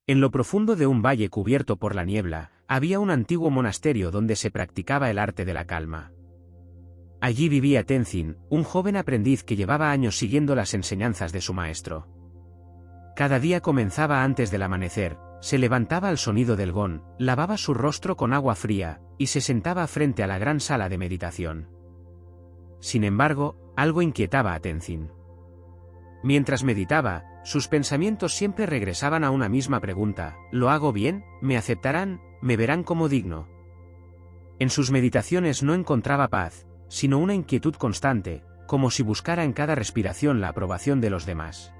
En lo profundo de un valle cubierto por la niebla, había un antiguo monasterio donde se practicaba el arte de la calma. Allí vivía Tenzin, un joven aprendiz que llevaba años siguiendo las enseñanzas de su maestro. Cada día comenzaba antes del amanecer, se levantaba al sonido del gong, lavaba su rostro con agua fría, y se sentaba frente a la gran sala de meditación. Sin embargo, algo inquietaba a Tenzin. Mientras meditaba, sus pensamientos siempre regresaban a una misma pregunta: ¿lo hago bien? ¿Me aceptarán? ¿Me verán como digno? En sus meditaciones no encontraba paz, sino una inquietud constante, como si buscara en cada respiración la aprobación de los demás.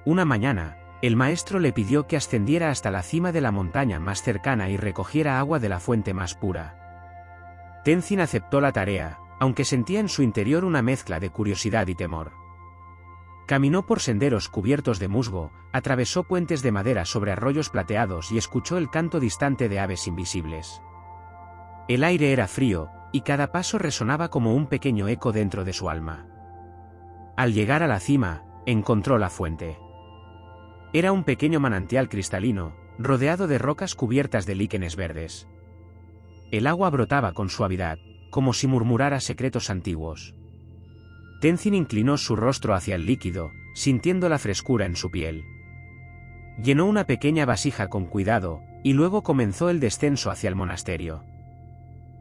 Una mañana, el maestro le pidió que ascendiera hasta la cima de la montaña más cercana y recogiera agua de la fuente más pura. Tenzin aceptó la tarea, aunque sentía en su interior una mezcla de curiosidad y temor. Caminó por senderos cubiertos de musgo, atravesó puentes de madera sobre arroyos plateados y escuchó el canto distante de aves invisibles. El aire era frío, y cada paso resonaba como un pequeño eco dentro de su alma. Al llegar a la cima, encontró la fuente. Era un pequeño manantial cristalino, rodeado de rocas cubiertas de líquenes verdes. El agua brotaba con suavidad, como si murmurara secretos antiguos. Tenzin inclinó su rostro hacia el líquido, sintiendo la frescura en su piel. Llenó una pequeña vasija con cuidado, y luego comenzó el descenso hacia el monasterio.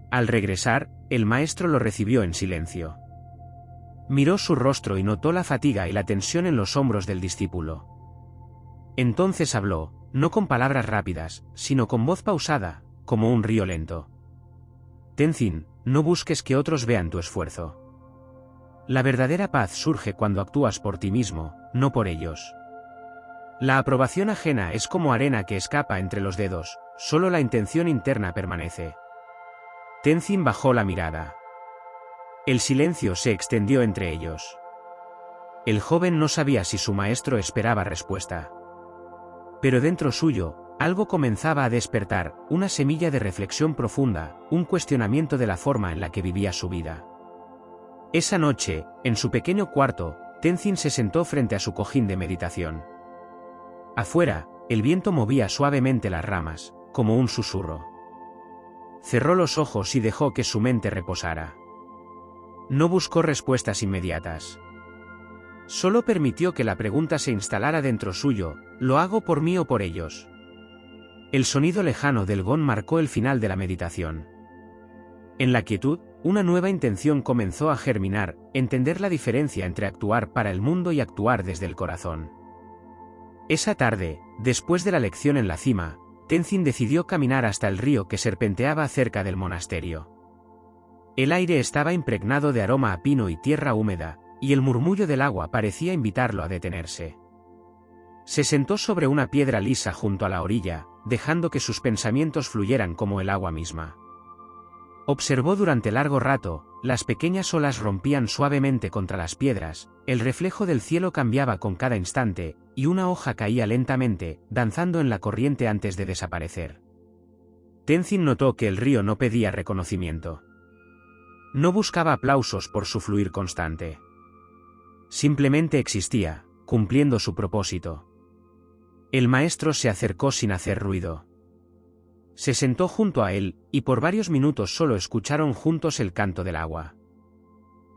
Al regresar, el maestro lo recibió en silencio. Miró su rostro y notó la fatiga y la tensión en los hombros del discípulo. Entonces habló, no con palabras rápidas, sino con voz pausada, como un río lento. Tenzin, no busques que otros vean tu esfuerzo. La verdadera paz surge cuando actúas por ti mismo, no por ellos. La aprobación ajena es como arena que escapa entre los dedos, solo la intención interna permanece. Tenzin bajó la mirada. El silencio se extendió entre ellos. El joven no sabía si su maestro esperaba respuesta. Pero dentro suyo, algo comenzaba a despertar, una semilla de reflexión profunda, un cuestionamiento de la forma en la que vivía su vida. Esa noche, en su pequeño cuarto, Tenzin se sentó frente a su cojín de meditación. Afuera, el viento movía suavemente las ramas, como un susurro. Cerró los ojos y dejó que su mente reposara. No buscó respuestas inmediatas. Solo permitió que la pregunta se instalara dentro suyo: ¿lo hago por mí o por ellos? El sonido lejano del gong marcó el final de la meditación. En la quietud, una nueva intención comenzó a germinar: entender la diferencia entre actuar para el mundo y actuar desde el corazón. Esa tarde, después de la lección en la cima, Tenzin decidió caminar hasta el río que serpenteaba cerca del monasterio. El aire estaba impregnado de aroma a pino y tierra húmeda, y el murmullo del agua parecía invitarlo a detenerse. Se sentó sobre una piedra lisa junto a la orilla, dejando que sus pensamientos fluyeran como el agua misma. Observó durante largo rato, las pequeñas olas rompían suavemente contra las piedras, el reflejo del cielo cambiaba con cada instante, y una hoja caía lentamente, danzando en la corriente antes de desaparecer. Tenzin notó que el río no pedía reconocimiento. No buscaba aplausos por su fluir constante. Simplemente existía, cumpliendo su propósito. El maestro se acercó sin hacer ruido. Se sentó junto a él, y por varios minutos solo escucharon juntos el canto del agua.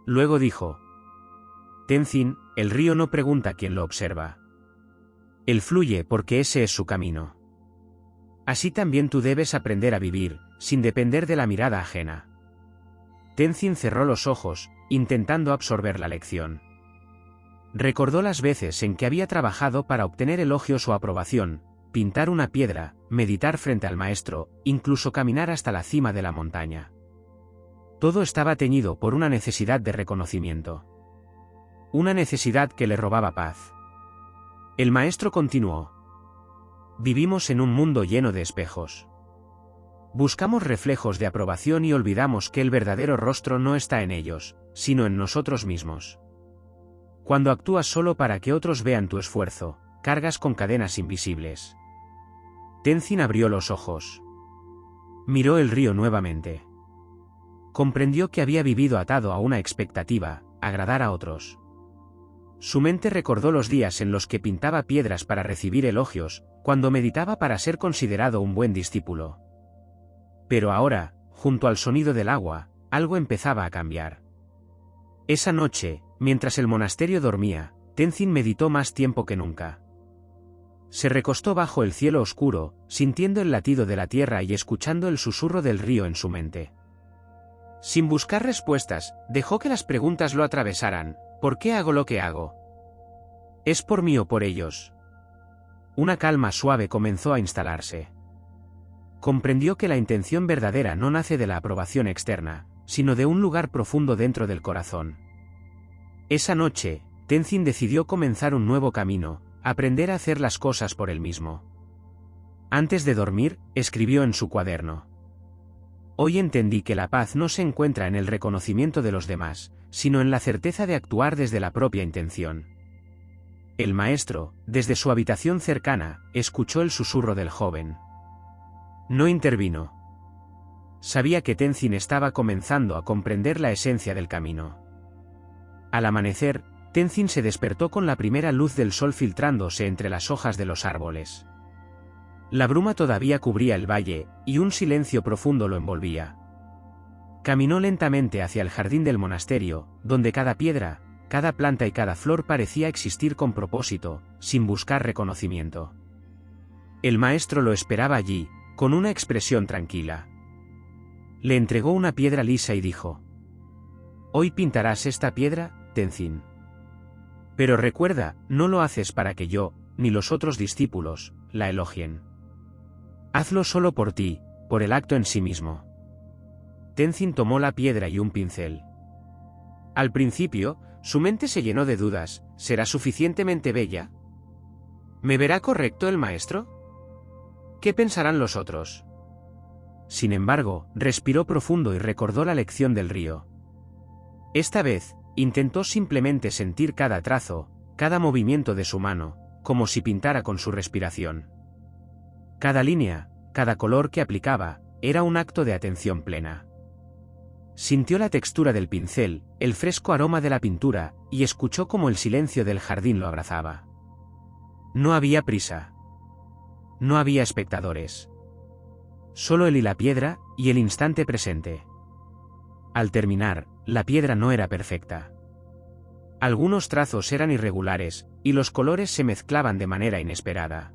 Luego dijo: Tenzin, el río no pregunta quién lo observa. Él fluye porque ese es su camino. Así también tú debes aprender a vivir, sin depender de la mirada ajena. Tenzin cerró los ojos, intentando absorber la lección. Recordó las veces en que había trabajado para obtener elogios o aprobación: pintar una piedra, meditar frente al maestro, incluso caminar hasta la cima de la montaña. Todo estaba teñido por una necesidad de reconocimiento. Una necesidad que le robaba paz. El maestro continuó: vivimos en un mundo lleno de espejos. Buscamos reflejos de aprobación y olvidamos que el verdadero rostro no está en ellos, sino en nosotros mismos. Cuando actúas solo para que otros vean tu esfuerzo, cargas con cadenas invisibles. Tenzin abrió los ojos. Miró el río nuevamente. Comprendió que había vivido atado a una expectativa: agradar a otros. Su mente recordó los días en los que pintaba piedras para recibir elogios, cuando meditaba para ser considerado un buen discípulo. Pero ahora, junto al sonido del agua, algo empezaba a cambiar. Esa noche, mientras el monasterio dormía, Tenzin meditó más tiempo que nunca. Se recostó bajo el cielo oscuro, sintiendo el latido de la tierra y escuchando el susurro del río en su mente. Sin buscar respuestas, dejó que las preguntas lo atravesaran. ¿Por qué hago lo que hago? ¿Es por mí o por ellos? Una calma suave comenzó a instalarse. Comprendió que la intención verdadera no nace de la aprobación externa, sino de un lugar profundo dentro del corazón. Esa noche, Tenzin decidió comenzar un nuevo camino, aprender a hacer las cosas por él mismo. Antes de dormir, escribió en su cuaderno: Hoy entendí que la paz no se encuentra en el reconocimiento de los demás, sino en la certeza de actuar desde la propia intención. El maestro, desde su habitación cercana, escuchó el susurro del joven. No intervino. Sabía que Tenzin estaba comenzando a comprender la esencia del camino. Al amanecer, Tenzin se despertó con la primera luz del sol filtrándose entre las hojas de los árboles. La bruma todavía cubría el valle, y un silencio profundo lo envolvía. Caminó lentamente hacia el jardín del monasterio, donde cada piedra, cada planta y cada flor parecía existir con propósito, sin buscar reconocimiento. El maestro lo esperaba allí, con una expresión tranquila. Le entregó una piedra lisa y dijo: Hoy pintarás esta piedra, Tenzin. Pero recuerda, no lo haces para que yo, ni los otros discípulos, la elogien. Hazlo solo por ti, por el acto en sí mismo. Tenzin tomó la piedra y un pincel. Al principio, su mente se llenó de dudas. ¿Será suficientemente bella? ¿Me verá correcto el maestro? ¿Qué pensarán los otros? Sin embargo, respiró profundo y recordó la lección del río. Esta vez, intentó simplemente sentir cada trazo, cada movimiento de su mano, como si pintara con su respiración. Cada línea, cada color que aplicaba, era un acto de atención plena. Sintió la textura del pincel, el fresco aroma de la pintura, y escuchó cómo el silencio del jardín lo abrazaba. No había prisa. No había espectadores. Solo él y la piedra, y el instante presente. Al terminar, la piedra no era perfecta. Algunos trazos eran irregulares, y los colores se mezclaban de manera inesperada.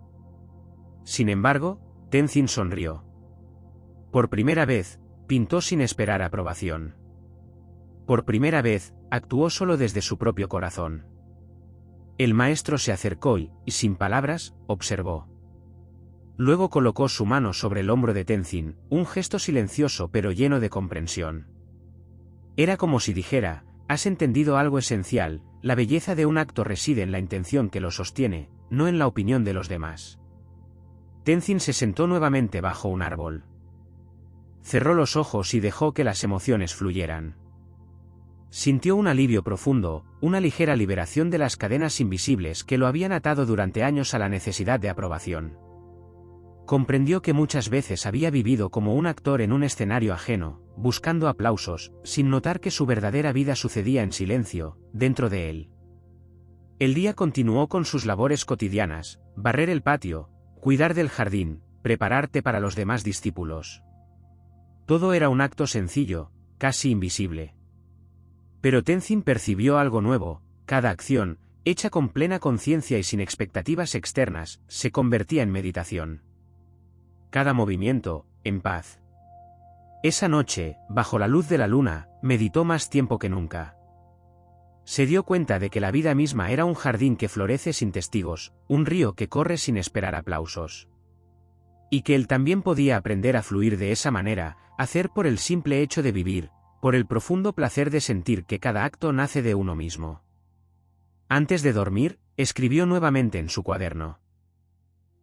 Sin embargo, Tenzin sonrió. Por primera vez, pintó sin esperar aprobación. Por primera vez, actuó solo desde su propio corazón. El maestro se acercó y, sin palabras, observó. Luego colocó su mano sobre el hombro de Tenzin, un gesto silencioso pero lleno de comprensión. Era como si dijera: has entendido algo esencial, la belleza de un acto reside en la intención que lo sostiene, no en la opinión de los demás. Tenzin se sentó nuevamente bajo un árbol. Cerró los ojos y dejó que las emociones fluyeran. Sintió un alivio profundo, una ligera liberación de las cadenas invisibles que lo habían atado durante años a la necesidad de aprobación. Comprendió que muchas veces había vivido como un actor en un escenario ajeno, buscando aplausos, sin notar que su verdadera vida sucedía en silencio, dentro de él. El día continuó con sus labores cotidianas: barrer el patio, cuidar del jardín, prepararte para los demás discípulos. Todo era un acto sencillo, casi invisible. Pero Tenzin percibió algo nuevo: cada acción, hecha con plena conciencia y sin expectativas externas, se convertía en meditación. Cada movimiento, en paz. Esa noche, bajo la luz de la luna, meditó más tiempo que nunca. Se dio cuenta de que la vida misma era un jardín que florece sin testigos, un río que corre sin esperar aplausos. Y que él también podía aprender a fluir de esa manera, hacer por el simple hecho de vivir, por el profundo placer de sentir que cada acto nace de uno mismo. Antes de dormir, escribió nuevamente en su cuaderno: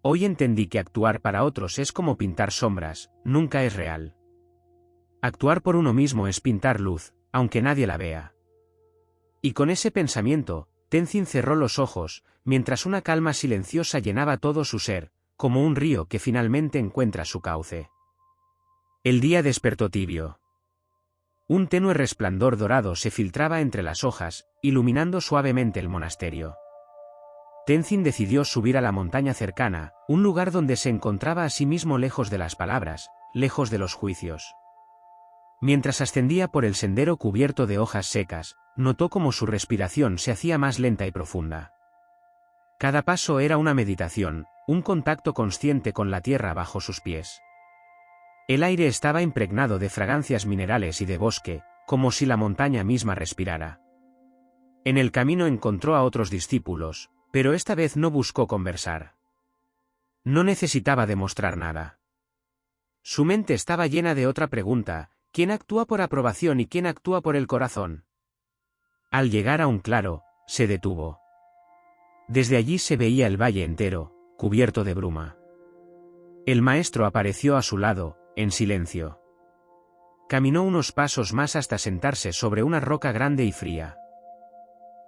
Hoy entendí que actuar para otros es como pintar sombras, nunca es real. Actuar por uno mismo es pintar luz, aunque nadie la vea. Y con ese pensamiento, Tenzin cerró los ojos, mientras una calma silenciosa llenaba todo su ser, como un río que finalmente encuentra su cauce. El día despertó tibio. Un tenue resplandor dorado se filtraba entre las hojas, iluminando suavemente el monasterio. Tenzin decidió subir a la montaña cercana, un lugar donde se encontraba a sí mismo lejos de las palabras, lejos de los juicios. Mientras ascendía por el sendero cubierto de hojas secas, notó cómo su respiración se hacía más lenta y profunda. Cada paso era una meditación, un contacto consciente con la tierra bajo sus pies. El aire estaba impregnado de fragancias minerales y de bosque, como si la montaña misma respirara. En el camino encontró a otros discípulos, pero esta vez no buscó conversar. No necesitaba demostrar nada. Su mente estaba llena de otra pregunta: ¿quién actúa por aprobación y quién actúa por el corazón? Al llegar a un claro, se detuvo. Desde allí se veía el valle entero, cubierto de bruma. El maestro apareció a su lado, en silencio. Caminó unos pasos más hasta sentarse sobre una roca grande y fría.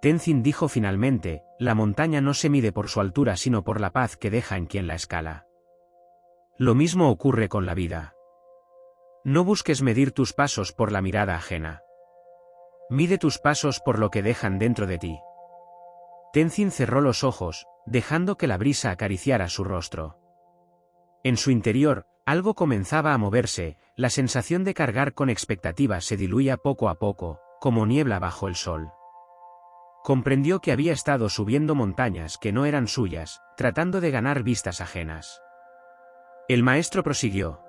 Tenzin dijo finalmente: la montaña no se mide por su altura sino por la paz que deja en quien la escala. Lo mismo ocurre con la vida. No busques medir tus pasos por la mirada ajena. Mide tus pasos por lo que dejan dentro de ti. Tenzin cerró los ojos, dejando que la brisa acariciara su rostro. En su interior, algo comenzaba a moverse, la sensación de cargar con expectativas se diluía poco a poco, como niebla bajo el sol. Comprendió que había estado subiendo montañas que no eran suyas, tratando de ganar vistas ajenas. El maestro prosiguió: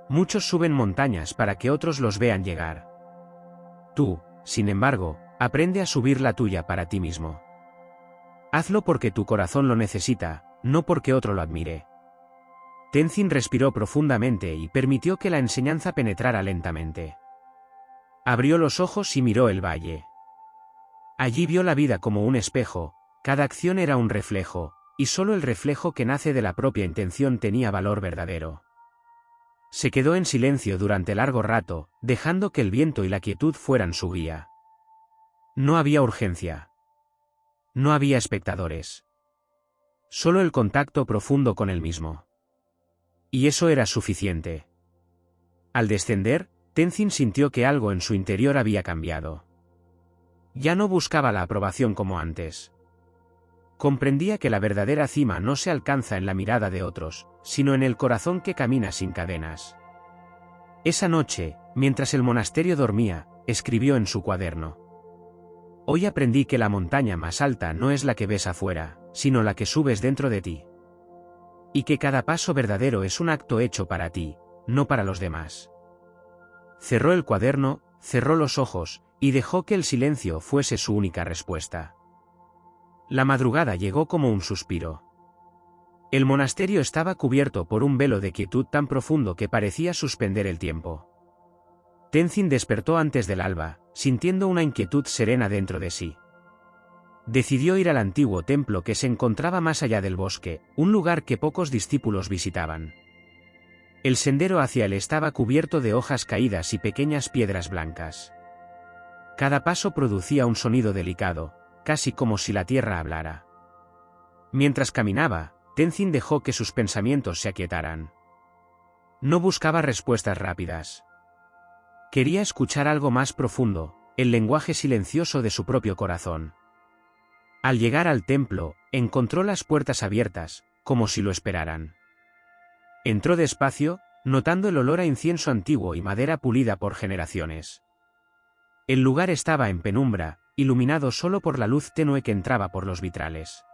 muchos suben montañas para que otros los vean llegar. Tú, sin embargo, aprende a subir la tuya para ti mismo. Hazlo porque tu corazón lo necesita, no porque otro lo admire. Tenzin respiró profundamente y permitió que la enseñanza penetrara lentamente. Abrió los ojos y miró el valle. Allí vio la vida como un espejo, cada acción era un reflejo, y solo el reflejo que nace de la propia intención tenía valor verdadero. Se quedó en silencio durante largo rato, dejando que el viento y la quietud fueran su guía. No había urgencia. No había espectadores. Solo el contacto profundo con él mismo. Y eso era suficiente. Al descender, Tenzin sintió que algo en su interior había cambiado. Ya no buscaba la aprobación como antes. Comprendía que la verdadera cima no se alcanza en la mirada de otros, sino en el corazón que camina sin cadenas. Esa noche, mientras el monasterio dormía, escribió en su cuaderno: hoy aprendí que la montaña más alta no es la que ves afuera, sino la que subes dentro de ti. Y que cada paso verdadero es un acto hecho para ti, no para los demás. Cerró el cuaderno, cerró los ojos, y dejó que el silencio fuese su única respuesta. La madrugada llegó como un suspiro. El monasterio estaba cubierto por un velo de quietud tan profundo que parecía suspender el tiempo. Tenzin despertó antes del alba, sintiendo una inquietud serena dentro de sí. Decidió ir al antiguo templo que se encontraba más allá del bosque, un lugar que pocos discípulos visitaban. El sendero hacia él estaba cubierto de hojas caídas y pequeñas piedras blancas. Cada paso producía un sonido delicado, casi como si la tierra hablara. Mientras caminaba, Tenzin dejó que sus pensamientos se aquietaran. No buscaba respuestas rápidas. Quería escuchar algo más profundo, el lenguaje silencioso de su propio corazón. Al llegar al templo, encontró las puertas abiertas, como si lo esperaran. Entró despacio, notando el olor a incienso antiguo y madera pulida por generaciones. El lugar estaba en penumbra, iluminado solo por la luz tenue que entraba por los vitrales.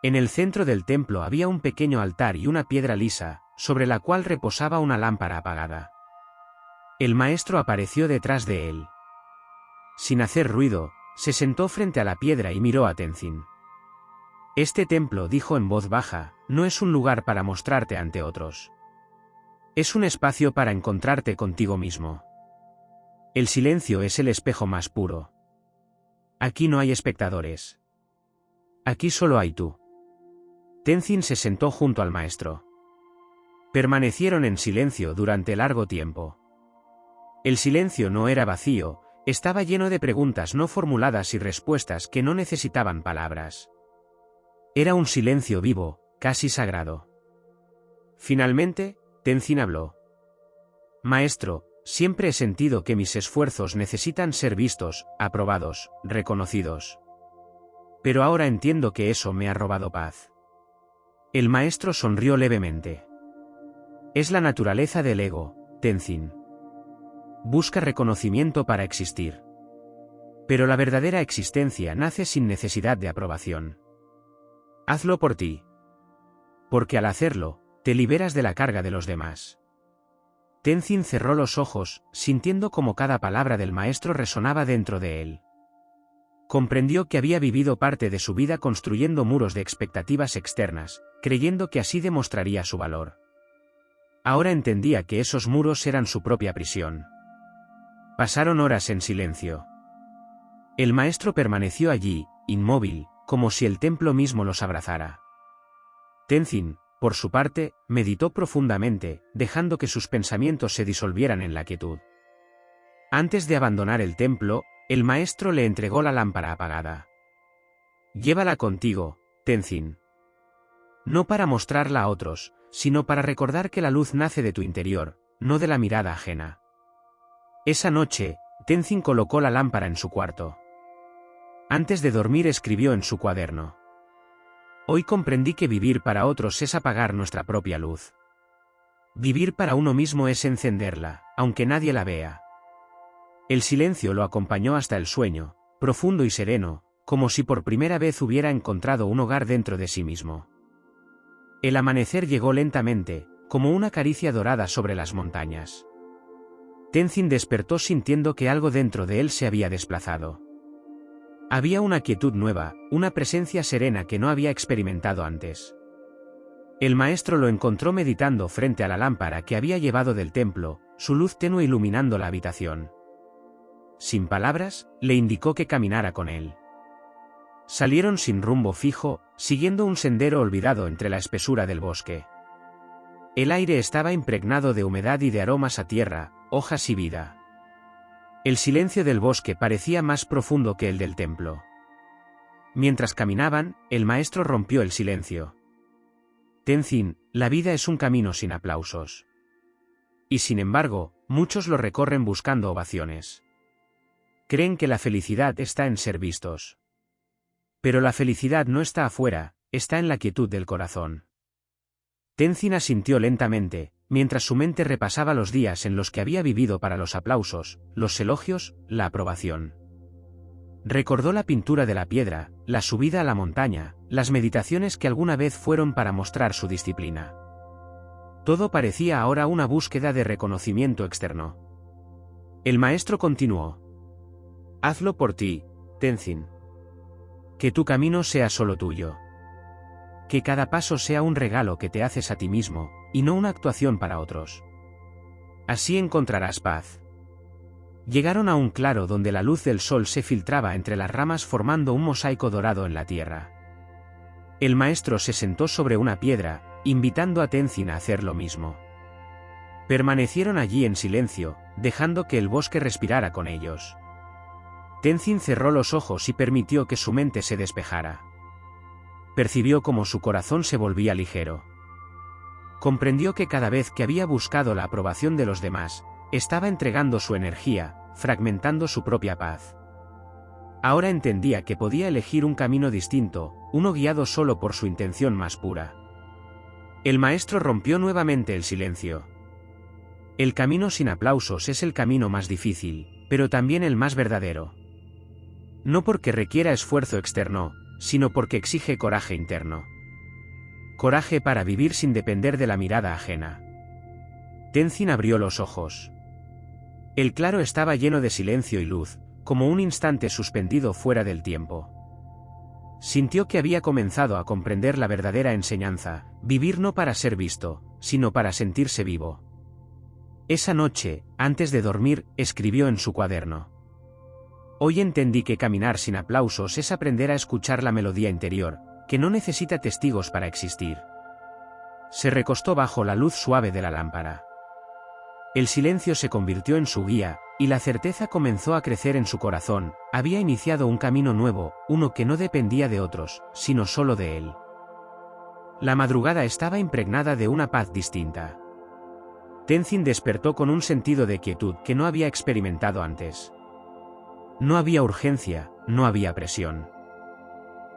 En el centro del templo había un pequeño altar y una piedra lisa, sobre la cual reposaba una lámpara apagada. El maestro apareció detrás de él. Sin hacer ruido, se sentó frente a la piedra y miró a Tenzin. Este templo, dijo en voz baja, no es un lugar para mostrarte ante otros. Es un espacio para encontrarte contigo mismo. El silencio es el espejo más puro. Aquí no hay espectadores. Aquí solo hay tú. Tenzin se sentó junto al maestro. Permanecieron en silencio durante largo tiempo. El silencio no era vacío, estaba lleno de preguntas no formuladas y respuestas que no necesitaban palabras. Era un silencio vivo, casi sagrado. Finalmente, Tenzin habló. Maestro, Siempre he sentido que mis esfuerzos necesitan ser vistos, aprobados, reconocidos. Pero ahora entiendo que eso me ha robado paz. El maestro sonrió levemente. Es la naturaleza del ego, Tenzin. Busca reconocimiento para existir. Pero la verdadera existencia nace sin necesidad de aprobación. Hazlo por ti. Porque al hacerlo, te liberas de la carga de los demás. Tenzin cerró los ojos, sintiendo como cada palabra del maestro resonaba dentro de él. Comprendió que había vivido parte de su vida construyendo muros de expectativas externas, creyendo que así demostraría su valor. Ahora entendía que esos muros eran su propia prisión. Pasaron horas en silencio. El maestro permaneció allí, inmóvil, como si el templo mismo los abrazara. Tenzin, por su parte, meditó profundamente, dejando que sus pensamientos se disolvieran en la quietud. Antes de abandonar el templo, el maestro le entregó la lámpara apagada. Llévala contigo, Tenzin. No para mostrarla a otros, sino para recordar que la luz nace de tu interior, no de la mirada ajena. Esa noche, Tenzin colocó la lámpara en su cuarto. Antes de dormir escribió en su cuaderno. Hoy comprendí que vivir para otros es apagar nuestra propia luz. Vivir para uno mismo es encenderla, aunque nadie la vea. El silencio lo acompañó hasta el sueño, profundo y sereno, como si por primera vez hubiera encontrado un hogar dentro de sí mismo. El amanecer llegó lentamente, como una caricia dorada sobre las montañas. Tenzin despertó sintiendo que algo dentro de él se había desplazado. Había una quietud nueva, una presencia serena que no había experimentado antes. El maestro lo encontró meditando frente a la lámpara que había llevado del templo, su luz tenue iluminando la habitación. Sin palabras, le indicó que caminara con él. Salieron sin rumbo fijo, siguiendo un sendero olvidado entre la espesura del bosque. El aire estaba impregnado de humedad y de aromas a tierra, hojas y vida. El silencio del bosque parecía más profundo que el del templo. Mientras caminaban, el maestro rompió el silencio. Tenzin, la vida es un camino sin aplausos. Y sin embargo, muchos lo recorren buscando ovaciones. Creen que la felicidad está en ser vistos. Pero la felicidad no está afuera, está en la quietud del corazón. Tenzin asintió lentamente, mientras su mente repasaba los días en los que había vivido para los aplausos, los elogios, la aprobación. Recordó la pintura de la piedra, la subida a la montaña, las meditaciones que alguna vez fueron para mostrar su disciplina. Todo parecía ahora una búsqueda de reconocimiento externo. El maestro continuó. Hazlo por ti, Tenzin. Que tu camino sea solo tuyo. Que cada paso sea un regalo que te haces a ti mismo, y no una actuación para otros. Así encontrarás paz. Llegaron a un claro donde la luz del sol se filtraba entre las ramas formando un mosaico dorado en la tierra. El maestro se sentó sobre una piedra, invitando a Tenzin a hacer lo mismo. Permanecieron allí en silencio, dejando que el bosque respirara con ellos. Tenzin cerró los ojos y permitió que su mente se despejara. Percibió cómo su corazón se volvía ligero. Comprendió que cada vez que había buscado la aprobación de los demás, estaba entregando su energía, fragmentando su propia paz. Ahora entendía que podía elegir un camino distinto, uno guiado solo por su intención más pura. El maestro rompió nuevamente el silencio. El camino sin aplausos es el camino más difícil, pero también el más verdadero. No porque requiera esfuerzo externo, sino porque exige coraje interno. Coraje para vivir sin depender de la mirada ajena. Tenzin abrió los ojos. El claro estaba lleno de silencio y luz, como un instante suspendido fuera del tiempo. Sintió que había comenzado a comprender la verdadera enseñanza, vivir no para ser visto, sino para sentirse vivo. Esa noche, antes de dormir, escribió en su cuaderno. Hoy entendí que caminar sin aplausos es aprender a escuchar la melodía interior, que no necesita testigos para existir. Se recostó bajo la luz suave de la lámpara. El silencio se convirtió en su guía, y la certeza comenzó a crecer en su corazón. Había iniciado un camino nuevo, uno que no dependía de otros, sino solo de él. La madrugada estaba impregnada de una paz distinta. Tenzin despertó con un sentido de quietud que no había experimentado antes. No había urgencia, no había presión.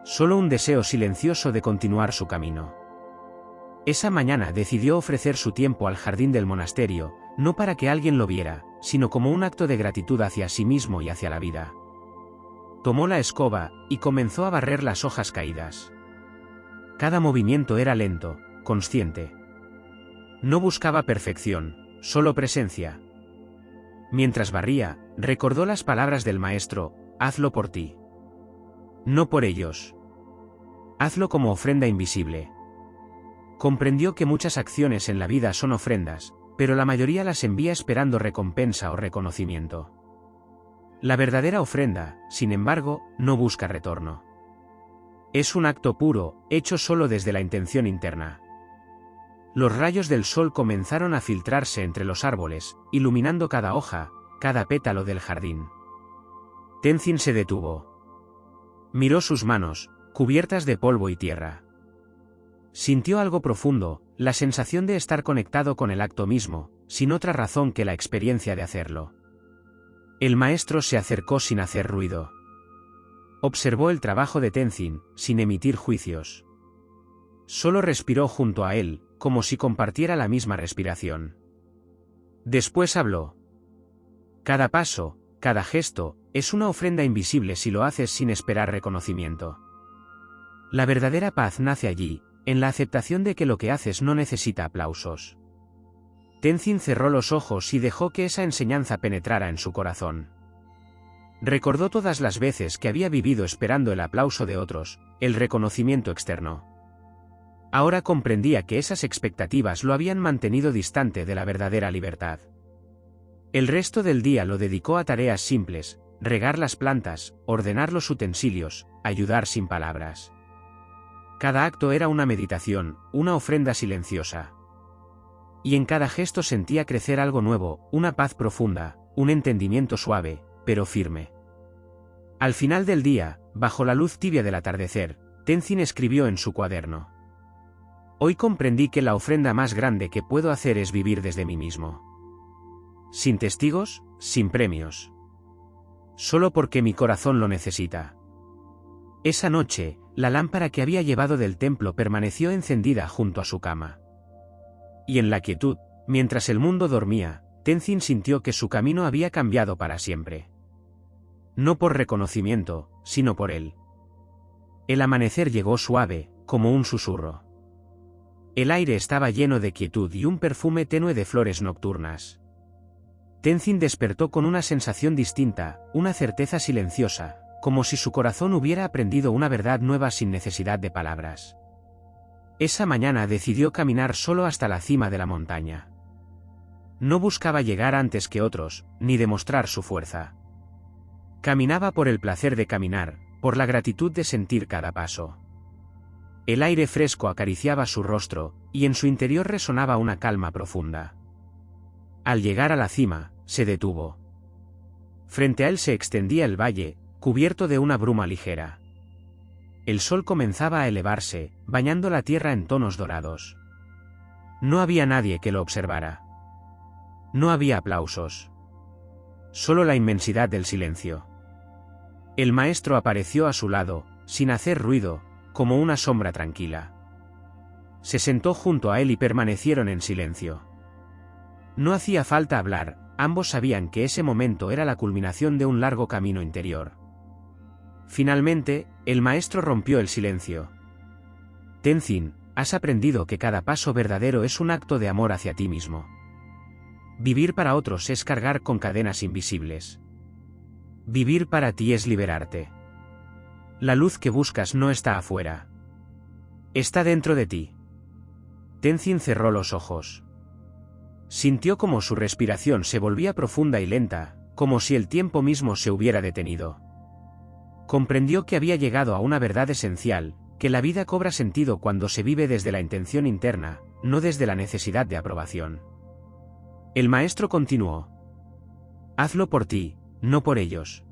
Solo un deseo silencioso de continuar su camino. Esa mañana decidió ofrecer su tiempo al jardín del monasterio, no para que alguien lo viera, sino como un acto de gratitud hacia sí mismo y hacia la vida. Tomó la escoba, y comenzó a barrer las hojas caídas. Cada movimiento era lento, consciente. No buscaba perfección, solo presencia. Mientras barría, recordó las palabras del maestro: hazlo por ti. No por ellos. Hazlo como ofrenda invisible. Comprendió que muchas acciones en la vida son ofrendas, pero la mayoría las envía esperando recompensa o reconocimiento. La verdadera ofrenda, sin embargo, no busca retorno. Es un acto puro, hecho solo desde la intención interna. Los rayos del sol comenzaron a filtrarse entre los árboles, iluminando cada hoja, cada pétalo del jardín. Tenzin se detuvo. Miró sus manos, cubiertas de polvo y tierra. Sintió algo profundo, la sensación de estar conectado con el acto mismo, sin otra razón que la experiencia de hacerlo. El maestro se acercó sin hacer ruido. Observó el trabajo de Tenzin, sin emitir juicios. Solo respiró junto a él, como si compartiera la misma respiración. Después habló. Cada paso, cada gesto, es una ofrenda invisible si lo haces sin esperar reconocimiento. La verdadera paz nace allí, en la aceptación de que lo que haces no necesita aplausos. Tenzin cerró los ojos y dejó que esa enseñanza penetrara en su corazón. Recordó todas las veces que había vivido esperando el aplauso de otros, el reconocimiento externo. Ahora comprendía que esas expectativas lo habían mantenido distante de la verdadera libertad. El resto del día lo dedicó a tareas simples: regar las plantas, ordenar los utensilios, ayudar sin palabras. Cada acto era una meditación, una ofrenda silenciosa. Y en cada gesto sentía crecer algo nuevo, una paz profunda, un entendimiento suave, pero firme. Al final del día, bajo la luz tibia del atardecer, Tenzin escribió en su cuaderno: hoy comprendí que la ofrenda más grande que puedo hacer es vivir desde mí mismo. Sin testigos, sin premios. Solo porque mi corazón lo necesita. Esa noche, la lámpara que había llevado del templo permaneció encendida junto a su cama. Y en la quietud, mientras el mundo dormía, Tenzin sintió que su camino había cambiado para siempre. No por reconocimiento, sino por él. El amanecer llegó suave, como un susurro. El aire estaba lleno de quietud y un perfume tenue de flores nocturnas. Tenzin despertó con una sensación distinta, una certeza silenciosa, como si su corazón hubiera aprendido una verdad nueva sin necesidad de palabras. Esa mañana decidió caminar solo hasta la cima de la montaña. No buscaba llegar antes que otros, ni demostrar su fuerza. Caminaba por el placer de caminar, por la gratitud de sentir cada paso. El aire fresco acariciaba su rostro, y en su interior resonaba una calma profunda. Al llegar a la cima, se detuvo. Frente a él se extendía el valle, cubierto de una bruma ligera. El sol comenzaba a elevarse, bañando la tierra en tonos dorados. No había nadie que lo observara. No había aplausos. Solo la inmensidad del silencio. El maestro apareció a su lado, sin hacer ruido, como una sombra tranquila. Se sentó junto a él y permanecieron en silencio. No hacía falta hablar, ambos sabían que ese momento era la culminación de un largo camino interior. Finalmente, el maestro rompió el silencio. Tenzin, has aprendido que cada paso verdadero es un acto de amor hacia ti mismo. Vivir para otros es cargar con cadenas invisibles. Vivir para ti es liberarte. La luz que buscas no está afuera. Está dentro de ti. Tenzin cerró los ojos. Sintió como su respiración se volvía profunda y lenta, como si el tiempo mismo se hubiera detenido. Comprendió que había llegado a una verdad esencial, que la vida cobra sentido cuando se vive desde la intención interna, no desde la necesidad de aprobación. El maestro continuó. Hazlo por ti, no por ellos.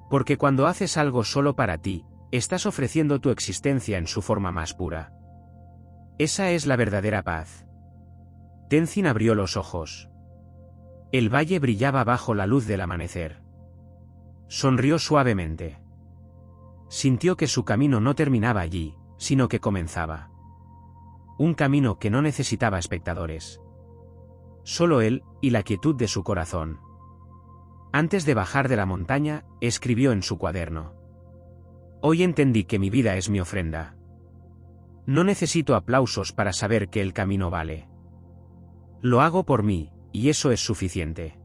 Porque cuando haces algo solo para ti, estás ofreciendo tu existencia en su forma más pura. Esa es la verdadera paz. Tenzin abrió los ojos. El valle brillaba bajo la luz del amanecer. Sonrió suavemente. Sintió que su camino no terminaba allí, sino que comenzaba. Un camino que no necesitaba espectadores. Solo él, y la quietud de su corazón. Antes de bajar de la montaña, escribió en su cuaderno: Hoy entendí que mi vida es mi ofrenda. No necesito aplausos para saber que el camino vale. Lo hago por mí, y eso es suficiente.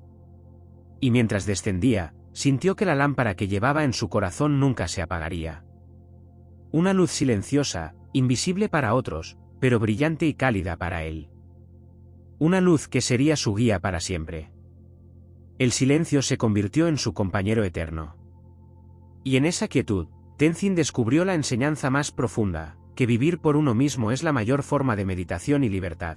Y mientras descendía, sintió que la lámpara que llevaba en su corazón nunca se apagaría. Una luz silenciosa, invisible para otros, pero brillante y cálida para él. Una luz que sería su guía para siempre. El silencio se convirtió en su compañero eterno. Y en esa quietud, Tenzin descubrió la enseñanza más profunda, que vivir por uno mismo es la mayor forma de meditación y libertad.